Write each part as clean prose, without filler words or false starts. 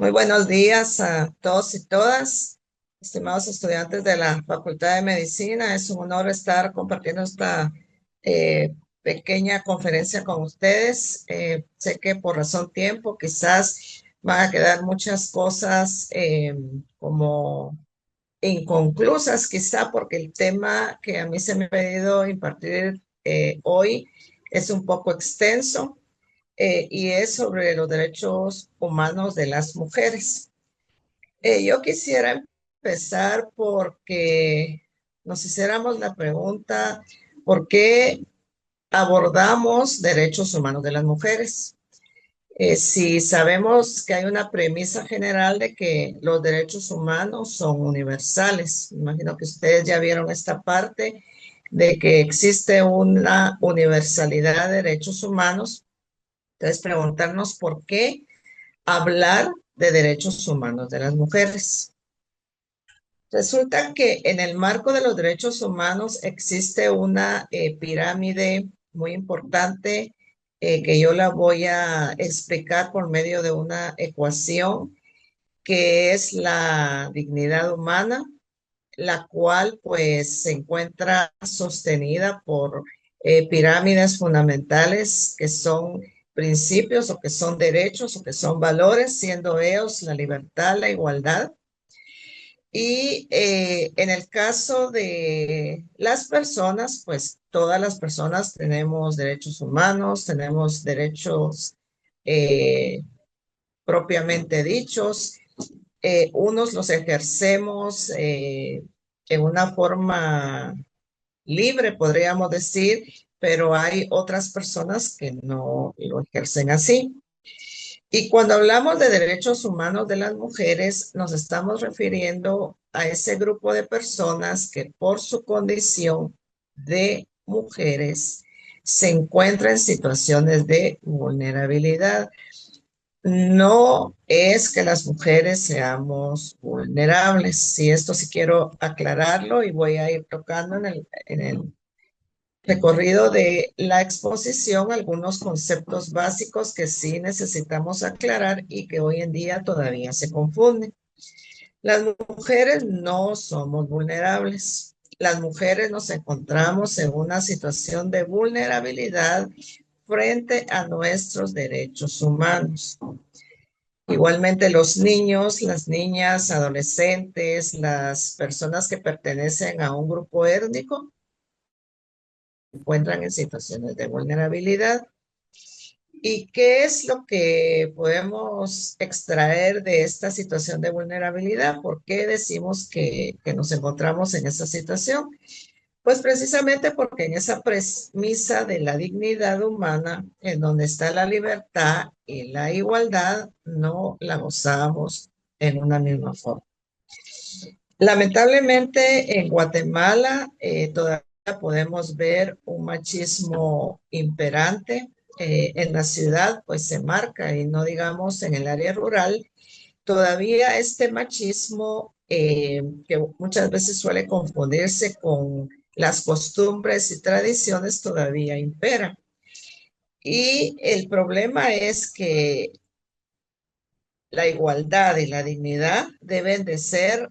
Muy buenos días a todos y todas, estimados estudiantes de la Facultad de Medicina. Es un honor estar compartiendo esta pequeña conferencia con ustedes. Sé que por razón tiempo quizás van a quedar muchas cosas como inconclusas, quizá porque el tema que a mí se me ha pedido impartir hoy es un poco extenso y es sobre los derechos humanos de las mujeres. Yo quisiera empezar porque nos hiciéramos la pregunta, ¿por qué abordamos derechos humanos de las mujeres? Si sabemos que hay una premisa general de que los derechos humanos son universales, imagino que ustedes ya vieron esta parte de que existe una universalidad de derechos humanos. Entonces, preguntarnos por qué hablar de derechos humanos de las mujeres. Resulta que en el marco de los derechos humanos existe una pirámide muy importante que yo la voy a explicar por medio de una ecuación que es la dignidad humana, la cual pues se encuentra sostenida por pirámides fundamentales que son principios o que son derechos o que son valores, siendo ellos la libertad, la igualdad. Y en el caso de las personas, pues todas las personas tenemos derechos humanos, tenemos derechos eh, propiamente dichos. Unos los ejercemos en una forma libre, podríamos decir, pero hay otras personas que no lo ejercen así. Y cuando hablamos de derechos humanos de las mujeres, nos estamos refiriendo a ese grupo de personas que por su condición de mujeres se encuentran en situaciones de vulnerabilidad. No es que las mujeres seamos vulnerables. Si esto sí quiero aclararlo y voy a ir tocando en el recorrido de la exposición algunos conceptos básicos que sí necesitamos aclarar y que hoy en día todavía se confunden. Las mujeres no somos vulnerables. Las mujeres nos encontramos en una situación de vulnerabilidad frente a nuestros derechos humanos. Igualmente los niños, las niñas, adolescentes, las personas que pertenecen a un grupo étnico se encuentran en situaciones de vulnerabilidad. ¿Y qué es lo que podemos extraer de esta situación de vulnerabilidad? ¿Por qué decimos que nos encontramos en esa situación? Pues precisamente porque en esa premisa de la dignidad humana, en donde está la libertad y la igualdad, no la gozamos en una misma forma. Lamentablemente en Guatemala todavía podemos ver un machismo imperante. En la ciudad pues se marca y no digamos en el área rural. Todavía este machismo que muchas veces suele confundirse con las costumbres y tradiciones todavía impera. Y el problema es que la igualdad y la dignidad deben de ser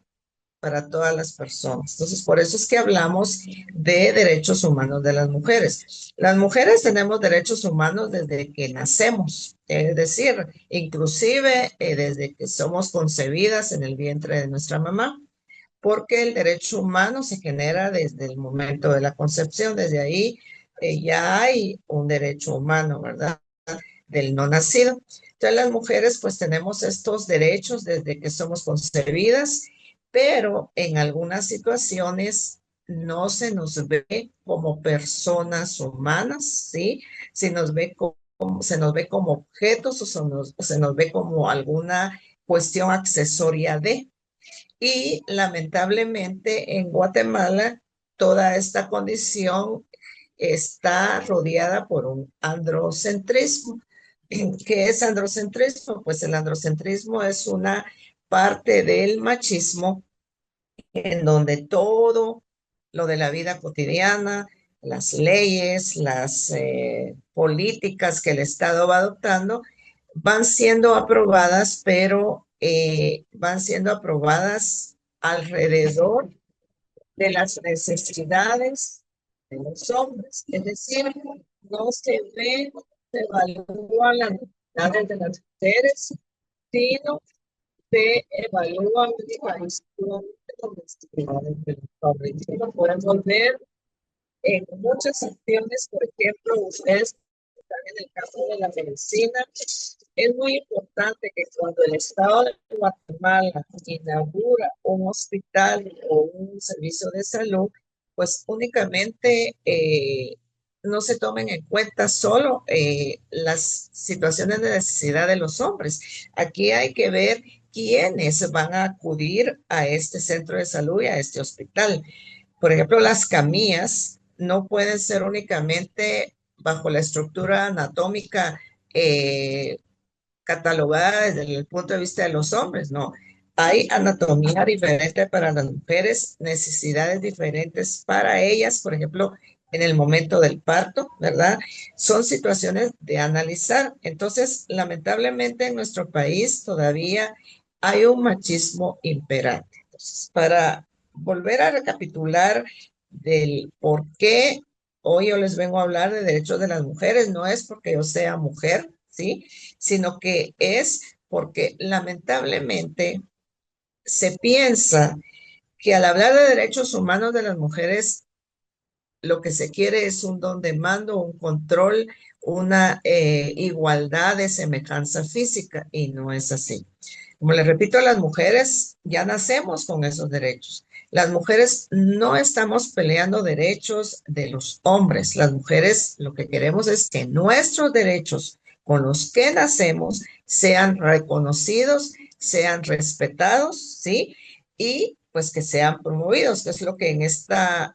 para todas las personas. Entonces, por eso es que hablamos de derechos humanos de las mujeres. Las mujeres tenemos derechos humanos desde que nacemos, es decir, inclusive desde que somos concebidas en el vientre de nuestra mamá, porque el derecho humano se genera desde el momento de la concepción, desde ahí ya hay un derecho humano, ¿verdad? Del no nacido. Entonces las mujeres pues tenemos estos derechos desde que somos concebidas, pero en algunas situaciones no se nos ve como personas humanas, ¿sí? Se nos ve como objetos o se nos ve como alguna cuestión accesoria de. Y lamentablemente en Guatemala toda esta condición está rodeada por un androcentrismo. ¿Qué es androcentrismo? Pues el androcentrismo es una parte del machismo en donde todo lo de la vida cotidiana, las leyes, las políticas que el Estado va adoptando, van siendo aprobadas, pero van siendo aprobadas alrededor de las necesidades de los hombres. Es decir, no se ven, se evalúan las necesidades de las mujeres, sino se evalúa únicamente las necesidades de los hombres. Y lo podemos ver en muchas acciones, por ejemplo, ustedes están en el campo de la medicina. Es muy importante que cuando el Estado de Guatemala inaugura un hospital o un servicio de salud, pues únicamente no se tomen en cuenta solo las situaciones de necesidad de los hombres. Aquí hay que ver quiénes van a acudir a este centro de salud y a este hospital. Por ejemplo, las camillas no pueden ser únicamente bajo la estructura anatómica eh, catalogada desde el punto de vista de los hombres, no. Hay anatomía diferente para las mujeres, necesidades diferentes para ellas, por ejemplo, en el momento del parto, ¿verdad? Son situaciones de analizar. Entonces, lamentablemente en nuestro país todavía hay un machismo imperante. Entonces, para volver a recapitular del por qué hoy yo les vengo a hablar de derechos de las mujeres, no es porque yo sea mujer, ¿sí? Sino que es porque lamentablemente se piensa que al hablar de derechos humanos de las mujeres, lo que se quiere es un don de mando, un control, una igualdad de semejanza física, y no es así. Como les repito, las mujeres ya nacemos con esos derechos. Las mujeres no estamos peleando derechos de los hombres. Las mujeres lo que queremos es que nuestros derechos con los que nacemos sean reconocidos, sean respetados, ¿sí? Y pues que sean promovidos, que es lo que en esta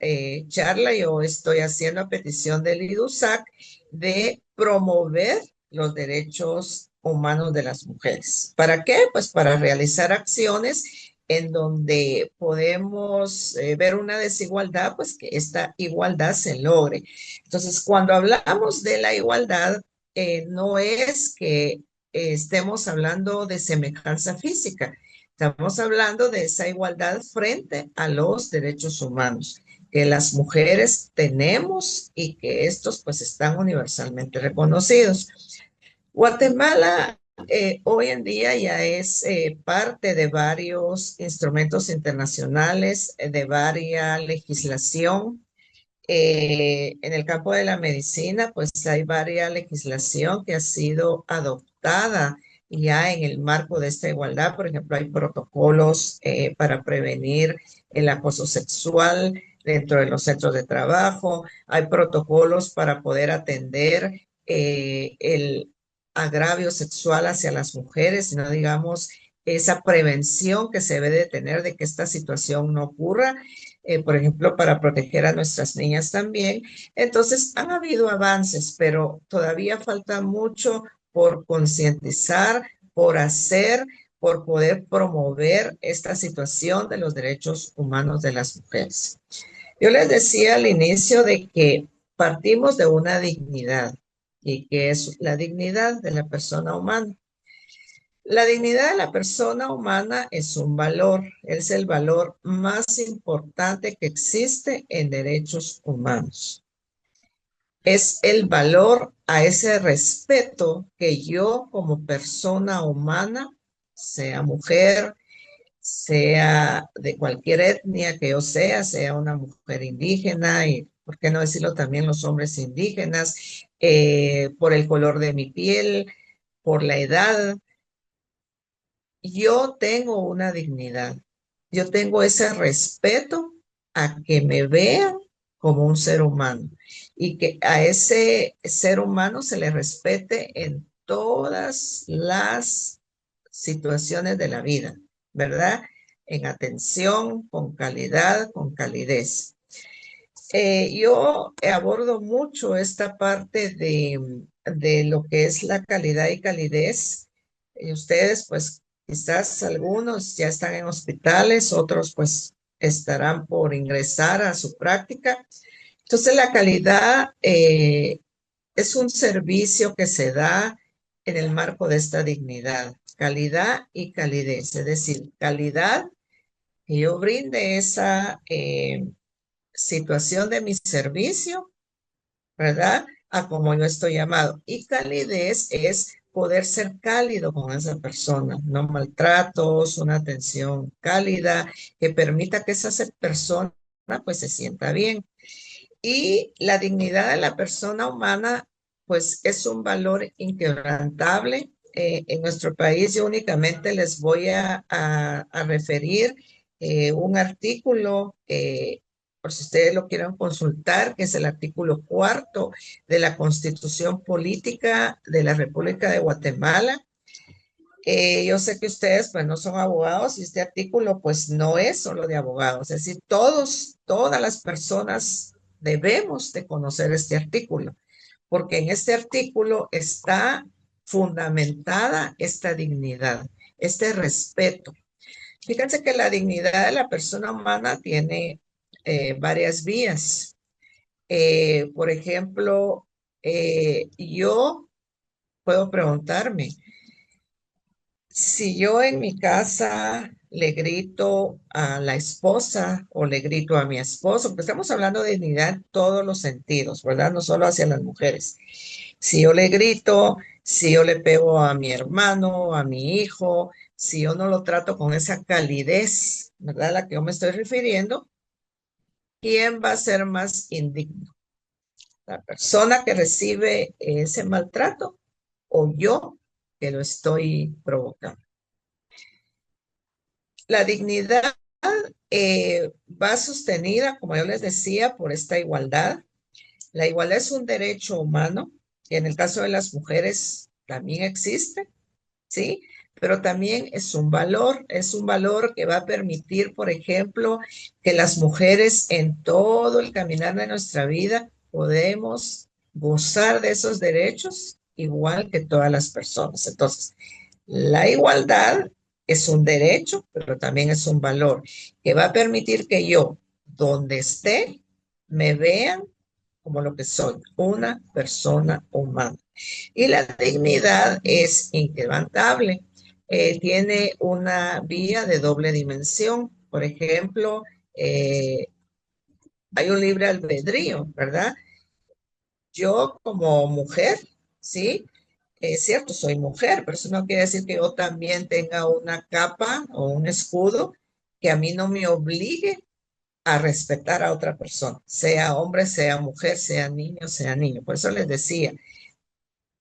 charla yo estoy haciendo a petición del IDUSAC de promover los derechos humanos de las mujeres. ¿Para qué? Pues para realizar acciones en donde podemos ver una desigualdad, pues que esta igualdad se logre. Entonces, cuando hablamos de la igualdad, no es que estemos hablando de semejanza física, estamos hablando de esa igualdad frente a los derechos humanos que las mujeres tenemos y que estos pues están universalmente reconocidos. Guatemala hoy en día ya es parte de varios instrumentos internacionales, de varias legislación. En el campo de la medicina, pues hay varias legislación que ha sido adoptada ya en el marco de esta igualdad. Por ejemplo, hay protocolos para prevenir el acoso sexual dentro de los centros de trabajo, hay protocolos para poder atender el agravio sexual hacia las mujeres, no digamos esa prevención que se debe de tener de que esta situación no ocurra, por ejemplo, para proteger a nuestras niñas también. Entonces, han habido avances, pero todavía falta mucho por concientizar, por hacer, por poder promover esta situación de los derechos humanos de las mujeres. Yo les decía al inicio de que partimos de una dignidad y que es la dignidad de la persona humana. La dignidad de la persona humana es un valor, es el valor más importante que existe en derechos humanos. Es el valor a ese respeto que yo como persona humana, sea mujer, sea de cualquier etnia que yo sea una mujer indígena y, ¿por qué no decirlo también los hombres indígenas, por el color de mi piel, por la edad? Yo tengo una dignidad, yo tengo ese respeto a que me vean como un ser humano y que a ese ser humano se le respete en todas las situaciones de la vida, ¿verdad? En atención, con calidad, con calidez. Yo abordo mucho esta parte de lo que es la calidad y calidez. Y ustedes, pues, quizás algunos ya están en hospitales, otros, pues, estarán por ingresar a su práctica. Entonces, la calidad es un servicio que se da en el marco de esta dignidad, calidad y calidez, es decir, calidad que yo brinde esa situación de mi servicio, ¿verdad? A como yo estoy llamado. Y calidez es poder ser cálido con esa persona, no maltratos, una atención cálida que permita que esa persona pues se sienta bien. Y la dignidad de la persona humana pues es un valor inquebrantable. En nuestro país yo únicamente les voy a referir un artículo, por si ustedes lo quieren consultar, que es el artículo cuarto de la Constitución Política de la República de Guatemala. Yo sé que ustedes pues no son abogados y este artículo pues no es solo de abogados, es decir, todas las personas debemos de conocer este artículo, porque en este artículo está fundamentada esta dignidad, este respeto. Fíjense que la dignidad de la persona humana tiene varias vías. Por ejemplo, yo puedo preguntarme, si yo en mi casa le grito a la esposa o le grito a mi esposo, porque estamos hablando de dignidad en todos los sentidos, ¿verdad? No solo hacia las mujeres. Si yo le grito, si yo le pego a mi hermano, a mi hijo, si yo no lo trato con esa calidez, ¿verdad? A la que yo me estoy refiriendo, ¿quién va a ser más indigno? ¿La persona que recibe ese maltrato o yo que lo estoy provocando? La dignidad va sostenida, como yo les decía, por esta igualdad. La igualdad es un derecho humano, y en el caso de las mujeres también existe, ¿sí? Pero también es un valor que va a permitir, por ejemplo, que las mujeres en todo el caminar de nuestra vida podemos gozar de esos derechos igual que todas las personas. Entonces, la igualdad es un derecho, pero también es un valor que va a permitir que yo, donde esté, me vean como lo que soy, una persona humana. Y la dignidad es inquebrantable. Tiene una vía de doble dimensión. Por ejemplo, hay un libre albedrío, ¿verdad? Yo como mujer, ¿sí? Es cierto, soy mujer, pero eso no quiere decir que yo también tenga una capa o un escudo que a mí no me obligue a respetar a otra persona, sea hombre, sea mujer, sea niño, sea niño. Por eso les decía,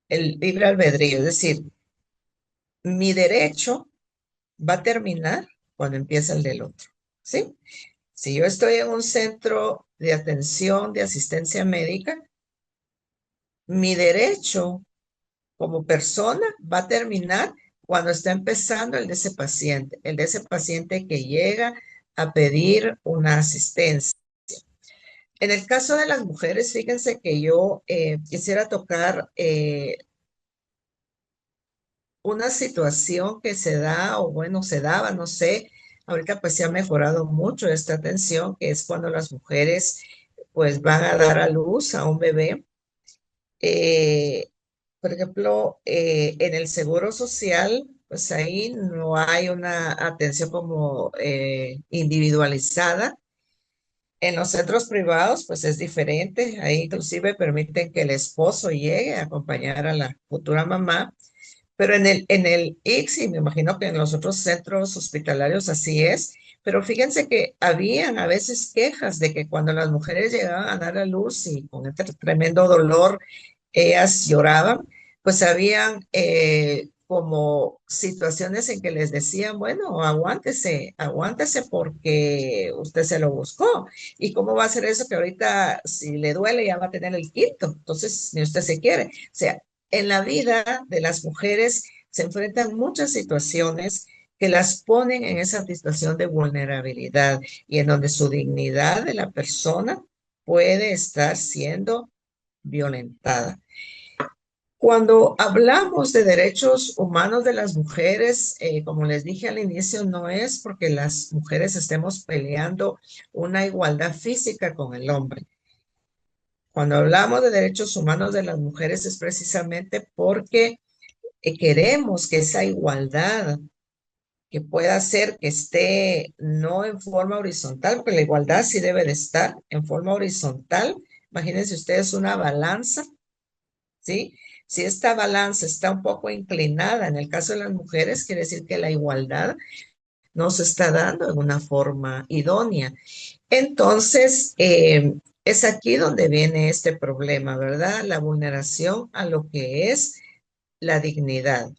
el libre albedrío, es decir, mi derecho va a terminar cuando empieza el del otro, ¿sí? Si yo estoy en un centro de atención, de asistencia médica, mi derecho como persona va a terminar cuando está empezando el de ese paciente que llega a pedir una asistencia. En el caso de las mujeres, fíjense que yo quisiera tocar una situación que se da, o bueno, se daba, no sé, ahorita pues se ha mejorado mucho esta atención, que es cuando las mujeres pues van a dar a luz a un bebé. Eh, por ejemplo, en el seguro social, pues ahí no hay una atención como individualizada. En los centros privados, pues es diferente. Ahí inclusive permiten que el esposo llegue a acompañar a la futura mamá. Pero en el ICSI, me imagino que en los otros centros hospitalarios así es. Pero fíjense que habían a veces quejas de que cuando las mujeres llegaban a dar a luz y con este tremendo dolor ellas lloraban, pues habían como situaciones en que les decían, bueno, aguántese, aguántese porque usted se lo buscó. ¿Y cómo va a ser eso que ahorita si le duele ya va a tener el quinto? Entonces, ni usted se quiere. O sea, en la vida de las mujeres se enfrentan muchas situaciones que las ponen en esa situación de vulnerabilidad y en donde su dignidad de la persona puede estar siendo violentada. Cuando hablamos de derechos humanos de las mujeres, como les dije al inicio, no es porque las mujeres estemos peleando una igualdad física con el hombre. Cuando hablamos de derechos humanos de las mujeres es precisamente porque queremos que esa igualdad que pueda ser que esté no en forma horizontal, porque la igualdad sí debe de estar en forma horizontal. Imagínense ustedes una balanza, ¿sí? Si esta balanza está un poco inclinada, en el caso de las mujeres, quiere decir que la igualdad no se está dando en una forma idónea. Entonces, es aquí donde viene este problema, ¿verdad? La vulneración a lo que es la dignidad.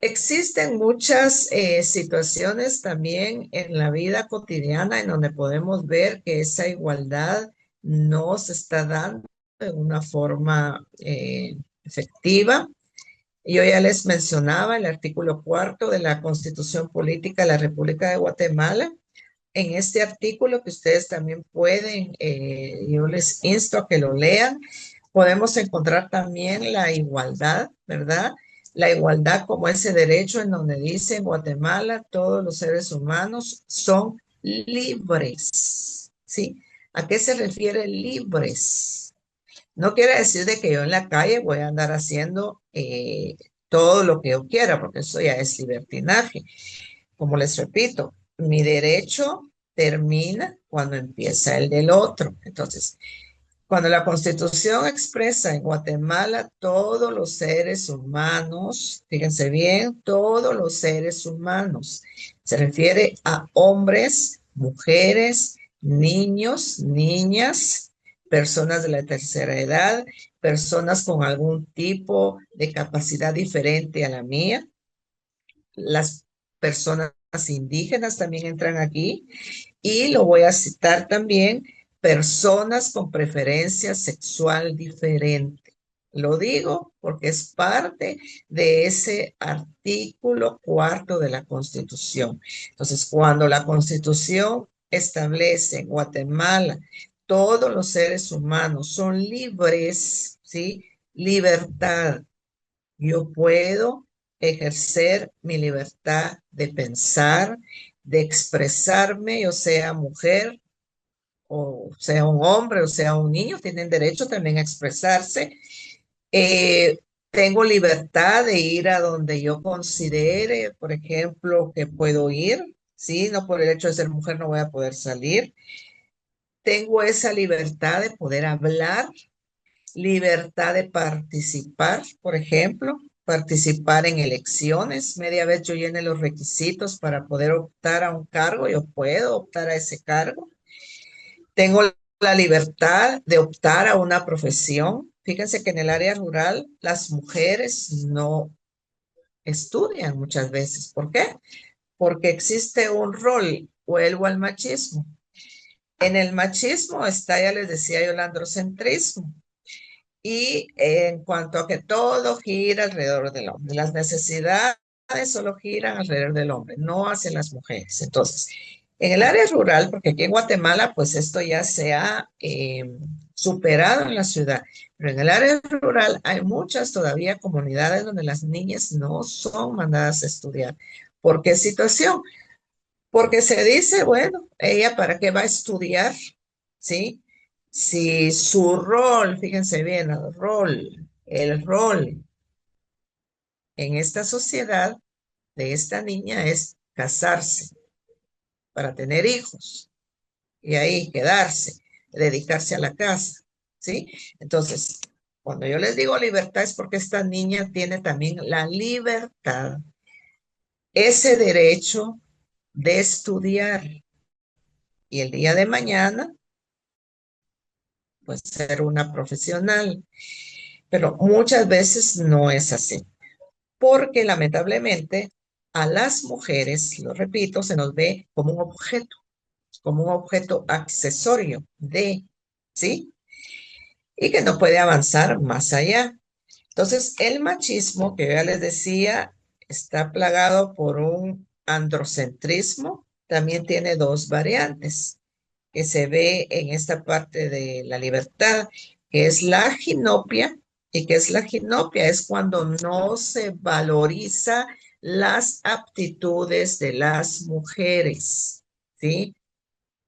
Existen muchas situaciones también en la vida cotidiana en donde podemos ver que esa igualdad no se está dando de una forma efectiva. Yo ya les mencionaba el artículo cuarto de la Constitución Política de la República de Guatemala. En este artículo que ustedes también pueden, yo les insto a que lo lean, podemos encontrar también la igualdad, ¿verdad? La igualdad como ese derecho en donde dice en Guatemala todos los seres humanos son libres, ¿sí? ¿A qué se refiere libres? No quiere decir de que yo en la calle voy a andar haciendo todo lo que yo quiera, porque eso ya es libertinaje. Como les repito, mi derecho termina cuando empieza el del otro. Entonces, cuando la Constitución expresa en Guatemala todos los seres humanos, fíjense bien, todos los seres humanos, se refiere a hombres, mujeres, niños, niñas, personas de la tercera edad, personas con algún tipo de capacidad diferente a la mía, las personas indígenas también entran aquí y lo voy a citar también, personas con preferencia sexual diferente. Lo digo porque es parte de ese artículo cuarto de la Constitución. Entonces, cuando la Constitución establece en Guatemala todos los seres humanos son libres, ¿sí? Libertad, yo puedo ejercer mi libertad de pensar, de expresarme, yo sea mujer o sea un hombre o sea un niño, tienen derecho también a expresarse. Eh, Tengo libertad de ir a donde yo considere, por ejemplo, que puedo ir, ¿sí? No por el hecho de ser mujer no voy a poder salir. Tengo esa libertad de poder hablar, libertad de participar, por ejemplo, participar en elecciones. Media vez yo llene los requisitos para poder optar a un cargo, yo puedo optar a ese cargo. Tengo la libertad de optar a una profesión. Fíjense que en el área rural las mujeres no estudian muchas veces. ¿Por qué? Porque existe un rol, vuelvo al machismo. En el machismo está, ya les decía yo, el androcentrismo. Y en cuanto a que todo gira alrededor del hombre, las necesidades solo giran alrededor del hombre, no hacia las mujeres. Entonces, en el área rural, porque aquí en Guatemala, pues esto ya se ha superado en la ciudad, pero en el área rural hay muchas todavía comunidades donde las niñas no son mandadas a estudiar. ¿Por qué situación? Porque se dice, bueno, ella para qué va a estudiar, ¿sí? Si su rol, fíjense bien, el rol en esta sociedad de esta niña es casarse para tener hijos y ahí quedarse, dedicarse a la casa, ¿sí? Entonces, cuando yo les digo libertad es porque esta niña tiene también la libertad, ese derecho de estudiar y el día de mañana pues ser una profesional, pero muchas veces no es así, porque lamentablemente a las mujeres, lo repito, se nos ve como un objeto accesorio de, ¿sí? Y que no puede avanzar más allá. Entonces, el machismo, que ya les decía, está plagado por un androcentrismo, también tiene dos variantes que se ve en esta parte de la libertad, que es la ginopia. ¿Y qué es la ginopia? Es cuando no se valoriza las aptitudes de las mujeres, ¿sí?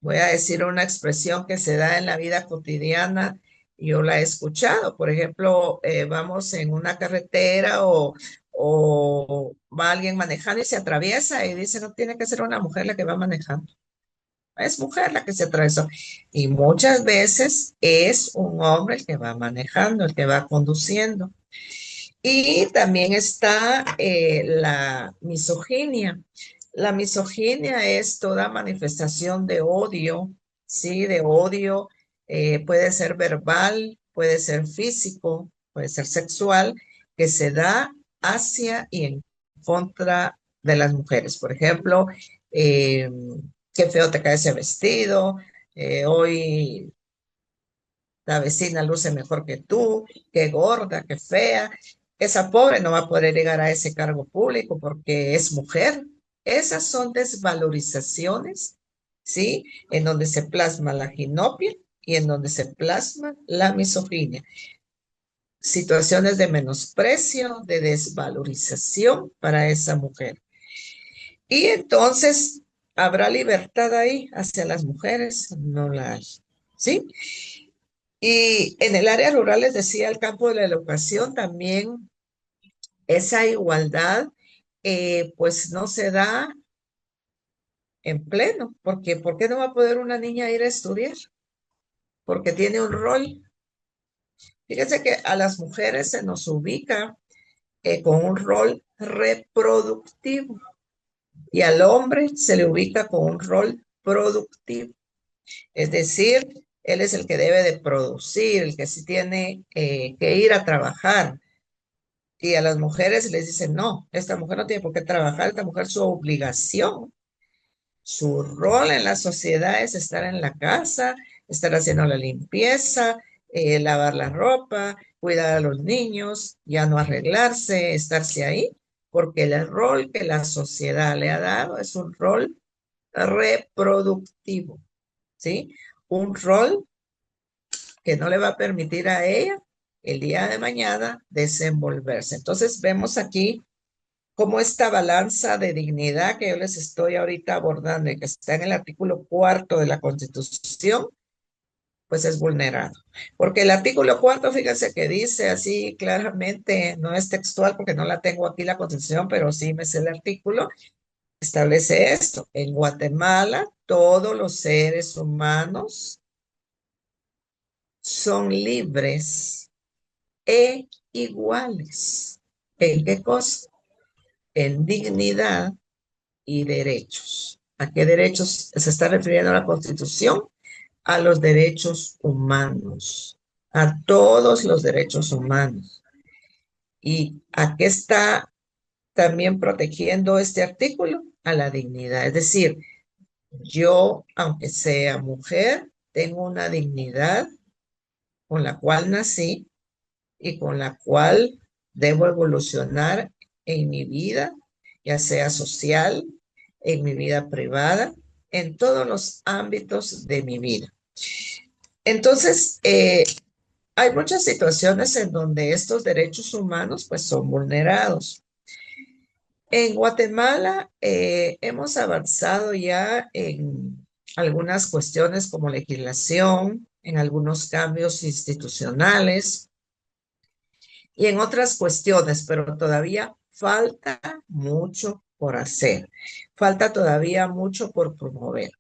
Voy a decir una expresión que se da en la vida cotidiana yo la he escuchado. Por ejemplo, vamos en una carretera o va alguien manejando y se atraviesa y dice, no tiene que ser una mujer la que va manejando. Es mujer la que se atravesó. Y muchas veces es un hombre el que va manejando, el que va conduciendo. Y también está la misoginia. La misoginia es toda manifestación de odio, ¿sí? De odio, puede ser verbal, puede ser físico, puede ser sexual, que se da hacia y en contra de las mujeres. Por ejemplo, eh, qué feo te cae ese vestido, hoy la vecina luce mejor que tú, qué gorda, qué fea. Esa pobre no va a poder llegar a ese cargo público porque es mujer. Esas son desvalorizaciones, ¿sí? En donde se plasma la ginopia y en donde se plasma la misoginia. Situaciones de menosprecio, de desvalorización para esa mujer. Y entonces, ¿habrá libertad ahí hacia las mujeres? No la hay, ¿sí? Y en el área rural, les decía, el campo de la educación también, esa igualdad, pues no se da en pleno, porque ¿por qué no va a poder una niña ir a estudiar? Porque tiene un rol. Fíjense que a las mujeres se nos ubica con un rol reproductivo y al hombre se le ubica con un rol productivo. Es decir, él es el que debe de producir, el que sí tiene que ir a trabajar. Y a las mujeres les dicen, no, esta mujer no tiene por qué trabajar, esta mujer su obligación, su rol en la sociedad es estar en la casa, estar haciendo la limpieza, lavar la ropa, cuidar a los niños, ya no arreglarse, estarse ahí, porque el rol que la sociedad le ha dado es un rol reproductivo, ¿sí? Un rol que no le va a permitir a ella el día de mañana desenvolverse. Entonces vemos aquí cómo esta balanza de dignidad que yo les estoy ahorita abordando y que está en el artículo cuarto de la Constitución, pues es vulnerado. Porque el artículo cuarto, fíjense que dice así claramente, no es textual porque no la tengo aquí la Constitución, pero sí me sé el artículo, establece esto. En Guatemala, todos los seres humanos son libres e iguales. ¿En qué cosa? En dignidad y derechos. ¿A qué derechos se está refiriendo la Constitución? A los derechos humanos, a todos los derechos humanos. ¿Y a qué está también protegiendo este artículo? A la dignidad. Es decir, yo, aunque sea mujer, tengo una dignidad con la cual nací y con la cual debo evolucionar en mi vida, ya sea social, en mi vida privada, en todos los ámbitos de mi vida. Entonces, hay muchas situaciones en donde estos derechos humanos pues son vulnerados. En Guatemala hemos avanzado ya en algunas cuestiones como legislación, en algunos cambios institucionales, y en otras cuestiones, pero todavía falta mucho por hacer, falta todavía mucho por promover.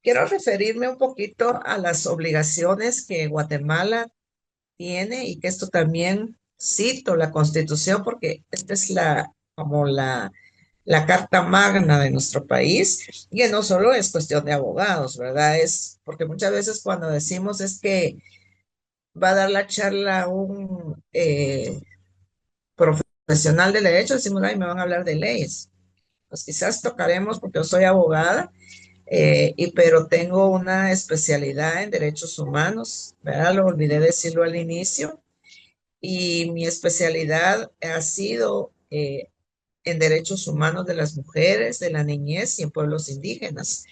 Quiero referirme un poquito a las obligaciones que Guatemala tiene y que esto también cito la Constitución porque esta es la carta magna de nuestro país y que no solo es cuestión de abogados, ¿verdad? Es porque muchas veces cuando decimos es que va a dar la charla un profesional de derecho, decimos, ay, me van a hablar de leyes. Pues quizás tocaremos, porque yo soy abogada, pero tengo una especialidad en derechos humanos, ¿verdad? Lo olvidé decirlo al inicio. Y mi especialidad ha sido en derechos humanos de las mujeres, de la niñez y en pueblos indígenas.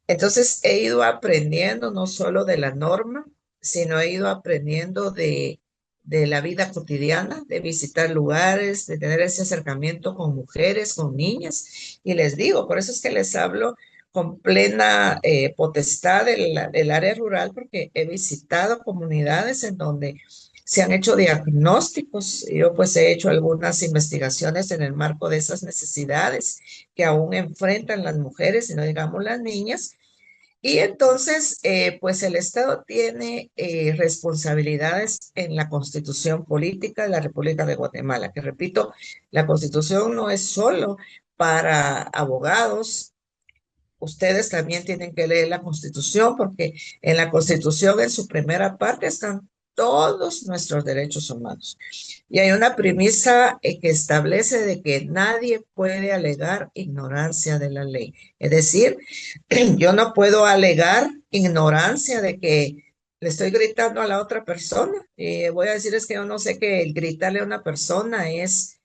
Entonces he ido aprendiendo no solo de la norma, sino he ido aprendiendo de la vida cotidiana, de visitar lugares, de tener ese acercamiento con mujeres, con niñas. Y les digo, por eso es que les hablo con plena potestad del área rural porque he visitado comunidades en donde se han hecho diagnósticos. Yo pues he hecho algunas investigaciones en el marco de esas necesidades que aún enfrentan las mujeres y no digamos las niñas. Y entonces, pues el Estado tiene responsabilidades en la Constitución Política de la República de Guatemala, que repito, la Constitución no es solo para abogados. Ustedes también tienen que leer la Constitución porque en la Constitución, en su primera parte, están todos nuestros derechos humanos. Y hay una premisa que establece de que nadie puede alegar ignorancia de la ley. Es decir, yo no puedo alegar ignorancia de que le estoy gritando a la otra persona. Y voy a decir es que yo no sé que el gritarle a una persona es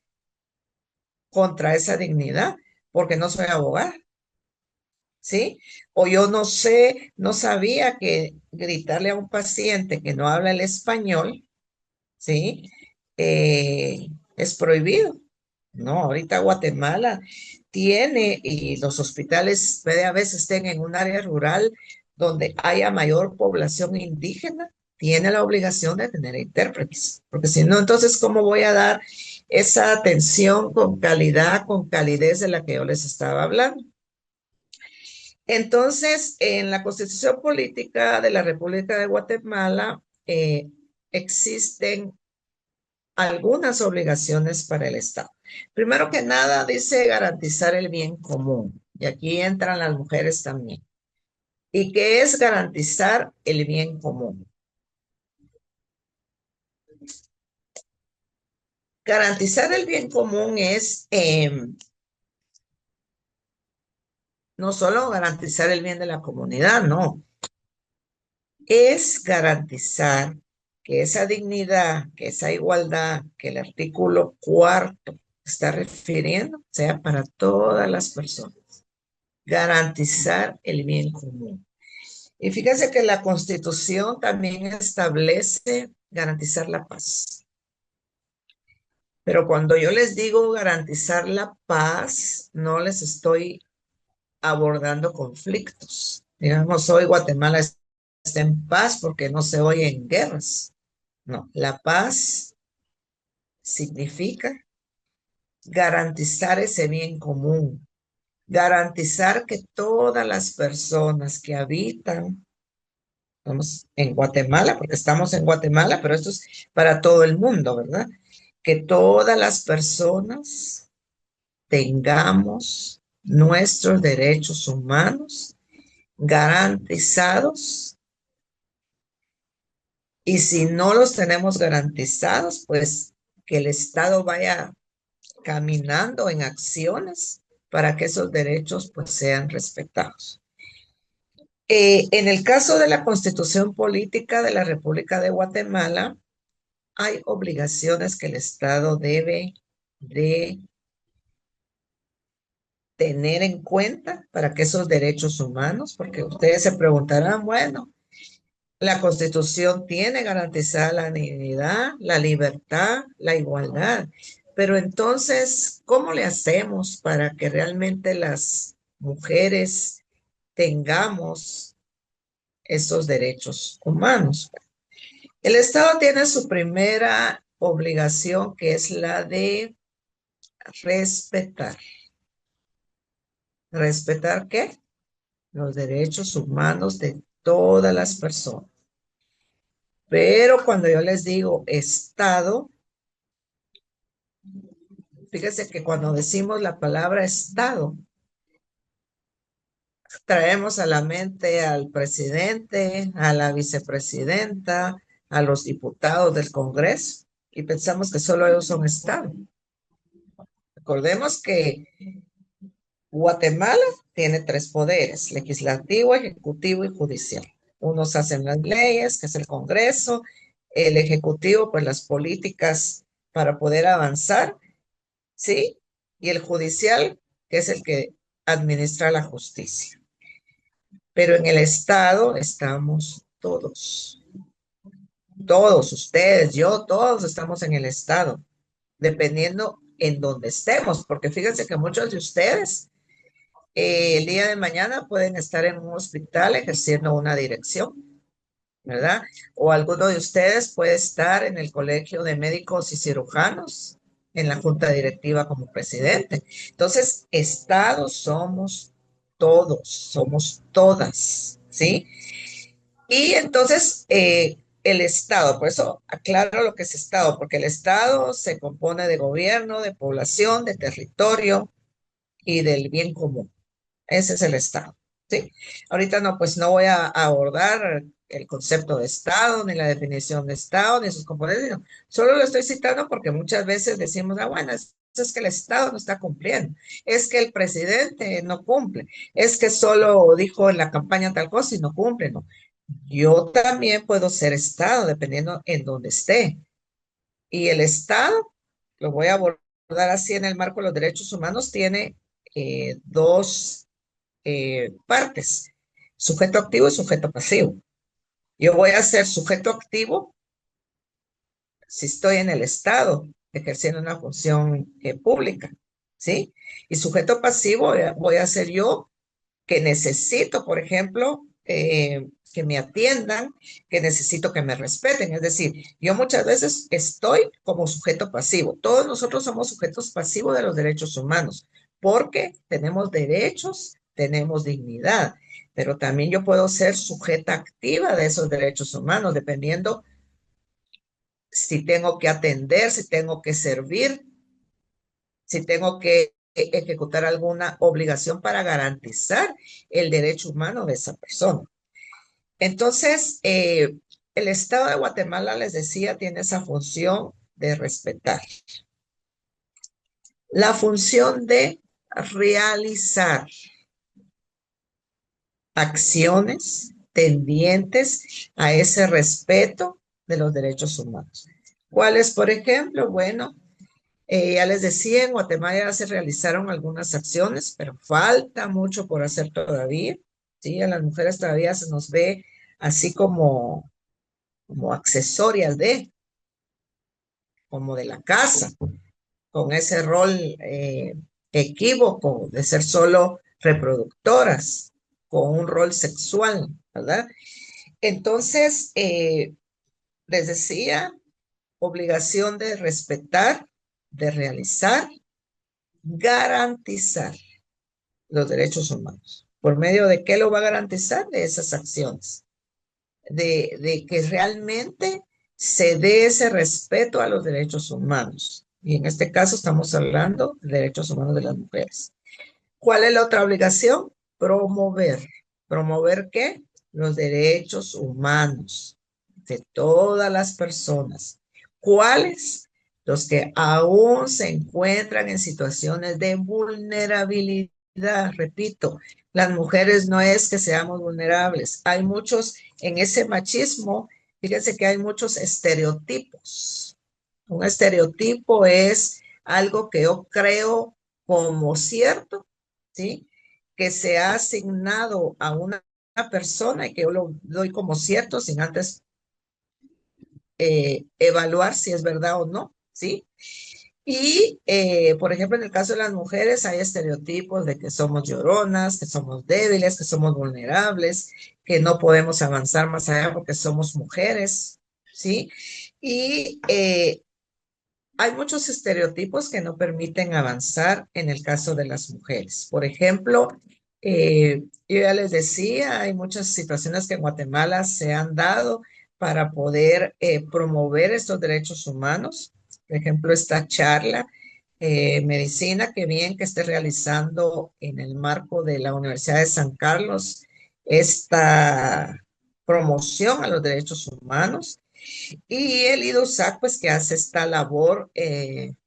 contra esa dignidad, porque no soy abogada. ¿Sí? O yo no sé, no sabía que gritarle a un paciente que no habla el español, ¿sí? Es prohibido. No, ahorita Guatemala tiene, y los hospitales puede a veces estén en un área rural donde haya mayor población indígena, tiene la obligación de tener intérpretes, porque si no, entonces, ¿cómo voy a dar esa atención con calidad, con calidez de la que yo les estaba hablando? Entonces, en la Constitución Política de la República de Guatemala existen algunas obligaciones para el Estado. Primero que nada, dice garantizar el bien común. Y aquí entran las mujeres también. ¿Y qué es garantizar el bien común? Garantizar el bien común es no solo garantizar el bien de la comunidad, no, es garantizar que esa dignidad, que esa igualdad que el artículo cuarto está refiriendo sea para todas las personas. Garantizar el bien común. Y fíjense que la Constitución también establece garantizar la paz. Pero cuando yo les digo garantizar la paz, no les estoy abordando conflictos. Digamos, hoy Guatemala está en paz porque no se oyen guerras. No, la paz significa garantizar ese bien común, garantizar que todas las personas que habitan, estamos en Guatemala, porque estamos en Guatemala, pero esto es para todo el mundo, ¿verdad? Que todas las personas tengamos nuestros derechos humanos garantizados y si no los tenemos garantizados, pues que el Estado vaya caminando en acciones para que esos derechos pues sean respetados. En el caso de la Constitución Política de la República de Guatemala, hay obligaciones que el Estado debe de tener en cuenta para que esos derechos humanos, porque ustedes se preguntarán, bueno, la Constitución tiene garantizada la dignidad, la libertad, la igualdad, pero entonces, ¿cómo le hacemos para que realmente las mujeres tengamos esos derechos humanos? El Estado tiene su primera obligación, que es la de respetar. ¿Respetar qué? Los derechos humanos de todas las personas. Pero cuando yo les digo Estado, fíjense que cuando decimos la palabra Estado, traemos a la mente al presidente, a la vicepresidenta, a los diputados del Congreso y pensamos que solo ellos son Estado. Recordemos que Guatemala tiene tres poderes: legislativo, ejecutivo y judicial. Unos hacen las leyes, que es el Congreso; el ejecutivo, pues las políticas para poder avanzar, ¿sí? Y el judicial, que es el que administra la justicia. Pero en el Estado estamos todos, todos, ustedes, yo, todos estamos en el Estado, dependiendo en donde estemos, porque fíjense que muchos de ustedes El día de mañana pueden estar en un hospital ejerciendo una dirección, ¿verdad? O alguno de ustedes puede estar en el Colegio de Médicos y Cirujanos, en la junta directiva como presidente. Entonces, Estado somos todos, somos todas, ¿sí? Y entonces, el Estado, por eso aclaro lo que es Estado, porque el Estado se compone de gobierno, de población, de territorio y del bien común. Ese es el Estado, ¿sí? Ahorita no, pues no voy a abordar el concepto de Estado, ni la definición de Estado, ni sus componentes, no. Solo lo estoy citando porque muchas veces decimos, ah, bueno, es que el Estado no está cumpliendo, es que el presidente no cumple, es que solo dijo en la campaña tal cosa y no cumple, ¿no? Yo también puedo ser Estado, dependiendo en dónde esté. Y el Estado, lo voy a abordar así en el marco de los derechos humanos, tiene dos partes, sujeto activo y sujeto pasivo. Yo voy a ser sujeto activo si estoy en el Estado ejerciendo una función pública, ¿sí? Y sujeto pasivo voy a ser yo que necesito, por ejemplo, que me atiendan, que necesito que me respeten. Es decir, yo muchas veces estoy como sujeto pasivo. Todos nosotros somos sujetos pasivos de los derechos humanos, porque tenemos derechos, tenemos dignidad, pero también yo puedo ser sujeta activa de esos derechos humanos, dependiendo si tengo que atender, si tengo que servir, si tengo que ejecutar alguna obligación para garantizar el derecho humano de esa persona. Entonces, el Estado de Guatemala, les decía, tiene esa función de respetar, la función de realizar acciones tendientes a ese respeto de los derechos humanos. ¿Cuáles, por ejemplo? Bueno, ya les decía, en Guatemala ya se realizaron algunas acciones, pero falta mucho por hacer todavía. ¿Sí? A las mujeres todavía se nos ve así como accesorias como de la casa, con ese rol equívoco de ser solo reproductoras, con un rol sexual, ¿verdad? Entonces, les decía, obligación de respetar, de realizar, garantizar los derechos humanos. ¿Por medio de qué lo va a garantizar? De esas acciones, de que realmente se dé ese respeto a los derechos humanos. Y en este caso estamos hablando de derechos humanos de las mujeres. ¿Cuál es la otra obligación? Promover. ¿Promover qué? Los derechos humanos de todas las personas. ¿Cuáles? Los que aún se encuentran en situaciones de vulnerabilidad. Repito, las mujeres no es que seamos vulnerables. Hay muchos en ese machismo, fíjense que hay muchos estereotipos. Un estereotipo es algo que yo creo como cierto, ¿sí? Que se ha asignado a una persona y que yo lo doy como cierto sin antes evaluar si es verdad o no, ¿sí? Y, por ejemplo, en el caso de las mujeres hay estereotipos de que somos lloronas, que somos débiles, que somos vulnerables, que no podemos avanzar más allá porque somos mujeres, ¿sí? Y hay muchos estereotipos que no permiten avanzar en el caso de las mujeres. Por ejemplo, yo ya les decía, hay muchas situaciones que en Guatemala se han dado para poder promover estos derechos humanos. Por ejemplo, esta charla, medicina, que bien que esté realizando en el marco de la Universidad de San Carlos esta promoción a los derechos humanos. Y el IDUSAC, pues que hace esta labor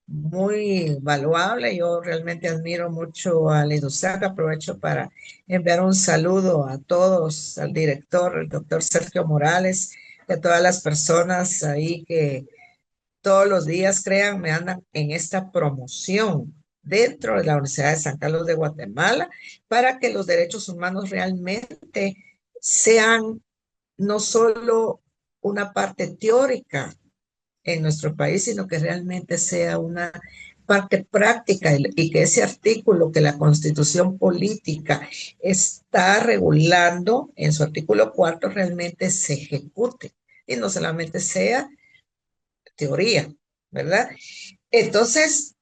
muy valuable. Yo realmente admiro mucho al IDUSAC. Aprovecho para enviar un saludo a todos, al director, el doctor Sergio Morales, y a todas las personas ahí que todos los días, créanme, andan en esta promoción dentro de la Universidad de San Carlos de Guatemala para que los derechos humanos realmente sean no solo una parte teórica en nuestro país, sino que realmente sea una parte práctica y que ese artículo que la Constitución política está regulando en su artículo cuarto realmente se ejecute y no solamente sea teoría, ¿verdad? Entonces,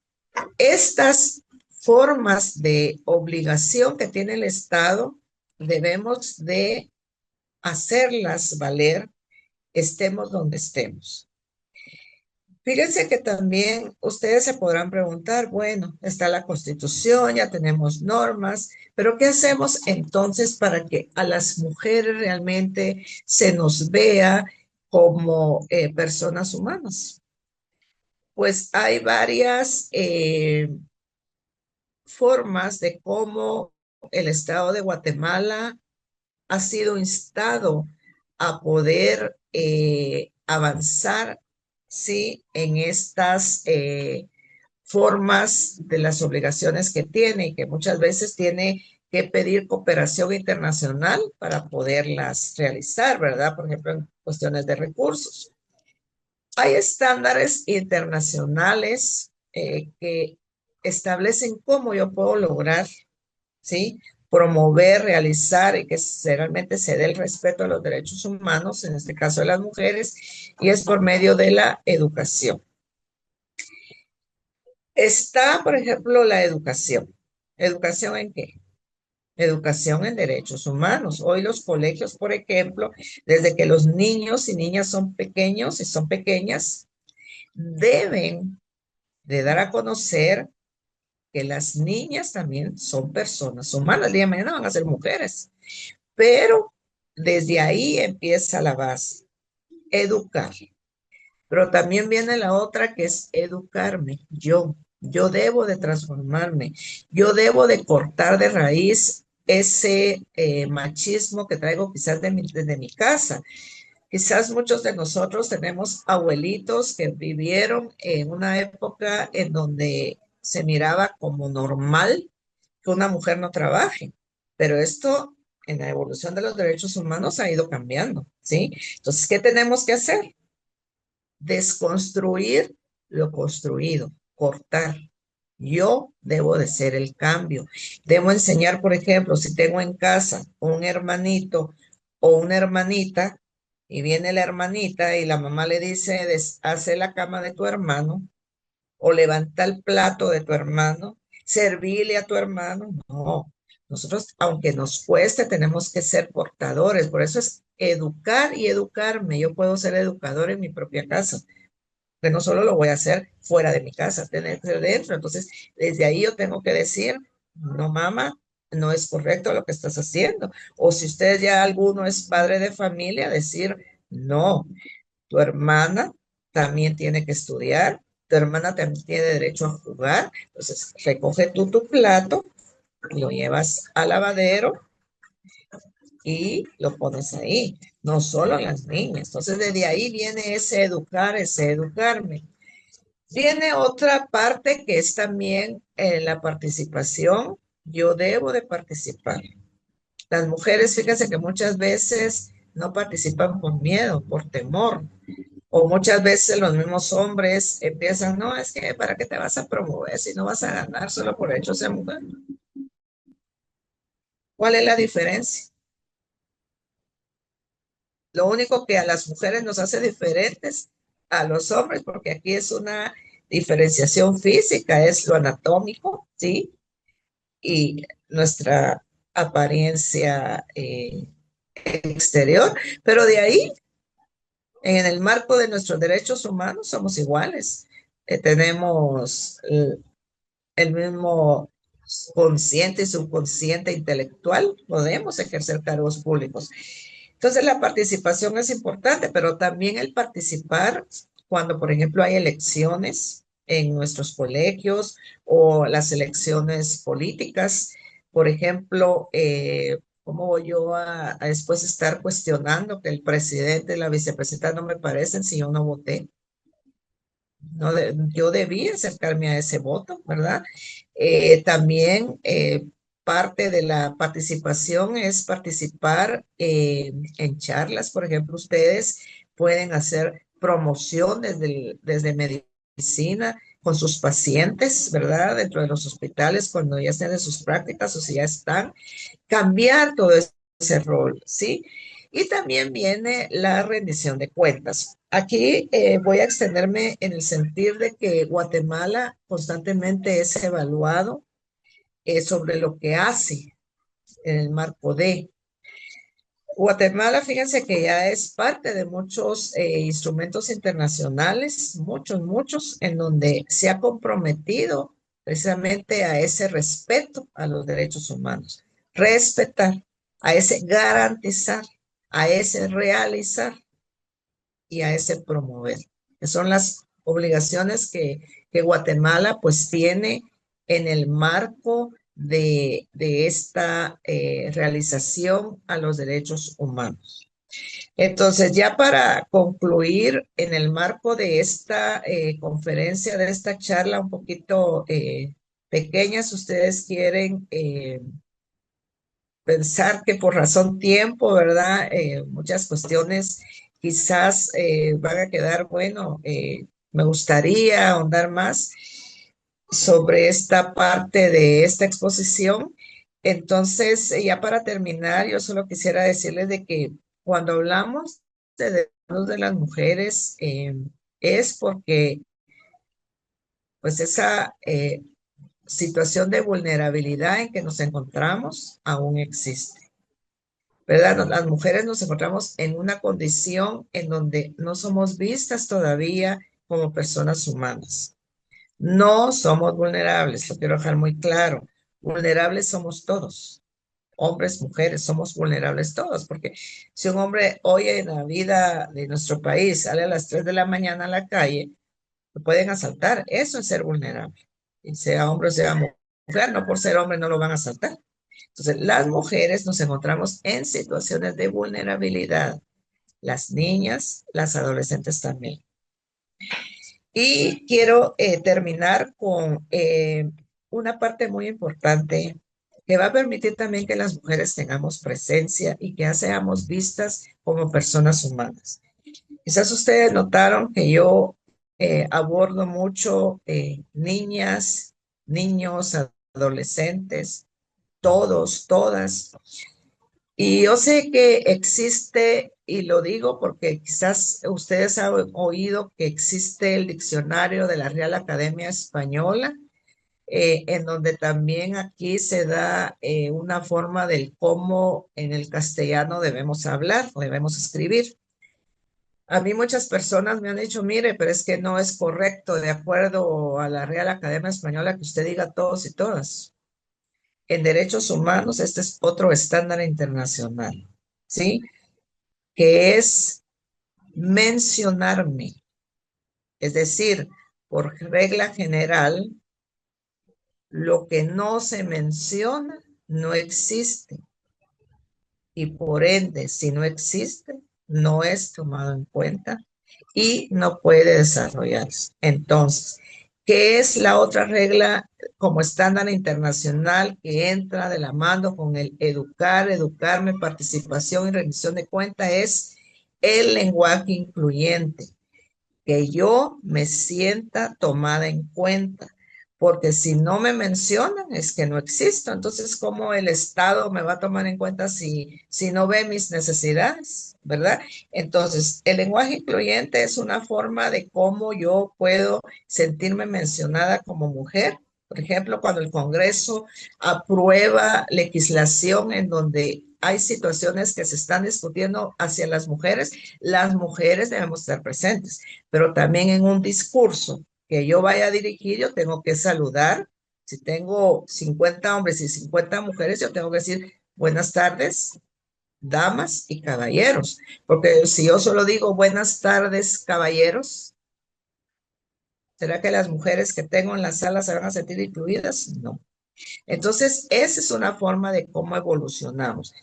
estas formas de obligación que tiene el Estado debemos de hacerlas valer, estemos donde estemos. Fíjense que también ustedes se podrán preguntar, bueno, está la Constitución, ya tenemos normas, pero ¿qué hacemos entonces para que a las mujeres realmente se nos vea como personas humanas? Pues hay varias formas de cómo el Estado de Guatemala ha sido instado a poder avanzar, ¿sí? En estas formas de las obligaciones que tiene y que muchas veces tiene que pedir cooperación internacional para poderlas realizar, ¿verdad? Por ejemplo, en cuestiones de recursos. Hay estándares internacionales que establecen cómo yo puedo lograr, ¿sí? Promover, realizar y que realmente se dé el respeto a los derechos humanos, en este caso de las mujeres, y es por medio de la educación. Está, por ejemplo, la educación. ¿Educación en qué? Educación en derechos humanos. Hoy los colegios, por ejemplo, desde que los niños y niñas son pequeños y son pequeñas, deben de dar a conocer que las niñas también son personas humanas. El día de mañana van a ser mujeres. Pero desde ahí empieza la base, educar. Pero también viene la otra que es educarme. Yo debo de transformarme. Yo debo de cortar de raíz ese machismo que traigo quizás desde mi casa. Quizás muchos de nosotros tenemos abuelitos que vivieron en una época en donde se miraba como normal que una mujer no trabaje, pero esto en la evolución de los derechos humanos ha ido cambiando, ¿sí? Entonces, ¿qué tenemos que hacer? Desconstruir lo construido, cortar. Yo debo de ser el cambio. Debo enseñar, por ejemplo, si tengo en casa un hermanito o una hermanita y viene la hermanita y la mamá le dice, hace la cama de tu hermano o levanta el plato de tu hermano, servirle a tu hermano. No, nosotros, aunque nos cueste, tenemos que ser portadores. Por eso es educar y educarme. Yo puedo ser educador en mi propia casa, que no solo lo voy a hacer fuera de mi casa, tener que ser dentro. Entonces, desde ahí yo tengo que decir, no, mamá, no es correcto lo que estás haciendo. O si usted ya alguno es padre de familia, decir, no, tu hermana también tiene que estudiar, tu hermana también tiene derecho a jugar. Entonces, recoge tú tu plato, lo llevas al lavadero y lo pones ahí, no solo las niñas. Entonces, desde ahí viene ese educarme. Tiene otra parte que es también la participación. Yo debo de participar. Las mujeres, fíjense que muchas veces no participan por miedo, por temor. O muchas veces los mismos hombres empiezan, no, es que ¿para qué te vas a promover si no vas a ganar solo por el hecho de ser mujer? ¿Cuál es la diferencia? Lo único que a las mujeres nos hace diferentes a los hombres, porque aquí es una diferenciación física, es lo anatómico, ¿sí? Y nuestra apariencia exterior, pero de ahí, en el marco de nuestros derechos humanos, somos iguales. Tenemos el mismo consciente y subconsciente intelectual, podemos ejercer cargos públicos. Entonces, la participación es importante, pero también el participar cuando, por ejemplo, hay elecciones en nuestros colegios o las elecciones políticas. Por ejemplo, ¿cómo voy yo a después estar cuestionando que el presidente y la vicepresidenta no me parecen si yo no voté? No yo debí acercarme a ese voto, ¿verdad? También parte de la participación es participar en charlas. Por ejemplo, ustedes pueden hacer promoción desde medios medicina con sus pacientes, ¿verdad? Dentro de los hospitales, cuando ya estén en sus prácticas o si ya están, cambiar todo ese rol, ¿sí? Y también viene la rendición de cuentas. Aquí voy a extenderme en el sentido de que Guatemala constantemente es evaluado sobre lo que hace en el marco de Guatemala. Fíjense que ya es parte de muchos instrumentos internacionales, muchos, en donde se ha comprometido precisamente a ese respeto a los derechos humanos, respetar, a ese garantizar, a ese realizar y a ese promover, que son las obligaciones que Guatemala pues tiene en el marco de esta realización a los derechos humanos. Entonces, ya para concluir, en el marco de esta conferencia, de esta charla un poquito pequeña, si ustedes quieren pensar que por razón tiempo, ¿verdad? Muchas cuestiones quizás van a quedar, bueno, me gustaría ahondar más sobre esta parte de esta exposición. Entonces, ya para terminar, yo solo quisiera decirles de que cuando hablamos de derechos de las mujeres, es porque pues esa situación de vulnerabilidad en que nos encontramos aún existe. ¿Verdad? Las mujeres nos encontramos en una condición en donde no somos vistas todavía como personas humanas. No somos vulnerables, lo quiero dejar muy claro. Vulnerables somos todos, hombres, mujeres, somos vulnerables todos, porque si un hombre hoy en la vida de nuestro país sale a las 3 de la mañana a la calle, lo pueden asaltar. Eso es ser vulnerable. Y sea hombre o sea mujer, no por ser hombre no lo van a asaltar. Entonces, las mujeres nos encontramos en situaciones de vulnerabilidad, las niñas, las adolescentes también. Y quiero terminar con una parte muy importante que va a permitir también que las mujeres tengamos presencia y que ya seamos vistas como personas humanas. Quizás ustedes notaron que yo abordo mucho niñas, niños, adolescentes, todos, todas. Y yo sé que existe, y lo digo porque quizás ustedes han oído que existe el diccionario de la Real Academia Española, en donde también aquí se da una forma del cómo en el castellano debemos hablar o debemos escribir. A mí muchas personas me han dicho, mire, pero es que no es correcto de acuerdo a la Real Academia Española que usted diga todos y todas. En derechos humanos, este es otro estándar internacional, ¿sí? Que es mencionarme. Es decir, por regla general, lo que no se menciona no existe. Y por ende, si no existe, no es tomado en cuenta y no puede desarrollarse. Entonces, ¿qué es la otra regla como estándar internacional que entra de la mano con el educar, educarme, participación y rendición de cuenta? Es el lenguaje incluyente, que yo me sienta tomada en cuenta, porque si no me mencionan es que no existo. Entonces, ¿cómo el Estado me va a tomar en cuenta si no ve mis necesidades? ¿Verdad? Entonces, el lenguaje incluyente es una forma de cómo yo puedo sentirme mencionada como mujer. Por ejemplo, cuando el Congreso aprueba legislación en donde hay situaciones que se están discutiendo hacia las mujeres debemos estar presentes, pero también en un discurso que yo vaya a dirigir, yo tengo que saludar. Si tengo 50 hombres y 50 mujeres, yo tengo que decir buenas tardes, damas y caballeros, porque si yo solo digo buenas tardes, caballeros, ¿será que las mujeres que tengo en la sala se van a sentir incluidas? No. Entonces, esa es una forma de cómo evolucionamos.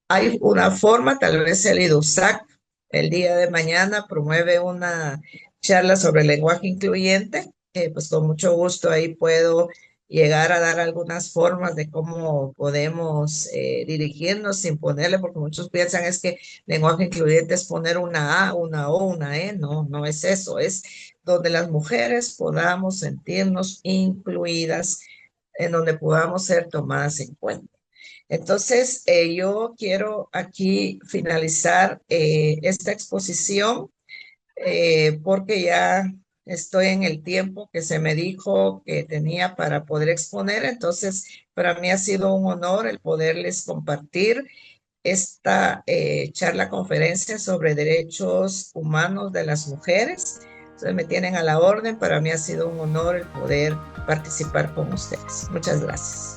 Hay una forma, tal vez el IDUSAC el día de mañana promueve una charla sobre lenguaje incluyente, pues con mucho gusto ahí puedo llegar a dar algunas formas de cómo podemos dirigirnos sin ponerle, porque muchos piensan es que lenguaje incluyente es poner una A, una O, una E. No, no es eso, es donde las mujeres podamos sentirnos incluidas, en donde podamos ser tomadas en cuenta. Entonces, yo quiero aquí finalizar esta exposición porque ya estoy en el tiempo que se me dijo que tenía para poder exponer. Entonces, para mí ha sido un honor el poderles compartir esta charla conferencia sobre derechos humanos de las mujeres. Entonces, me tienen a la orden. Para mí ha sido un honor el poder participar con ustedes. Muchas gracias.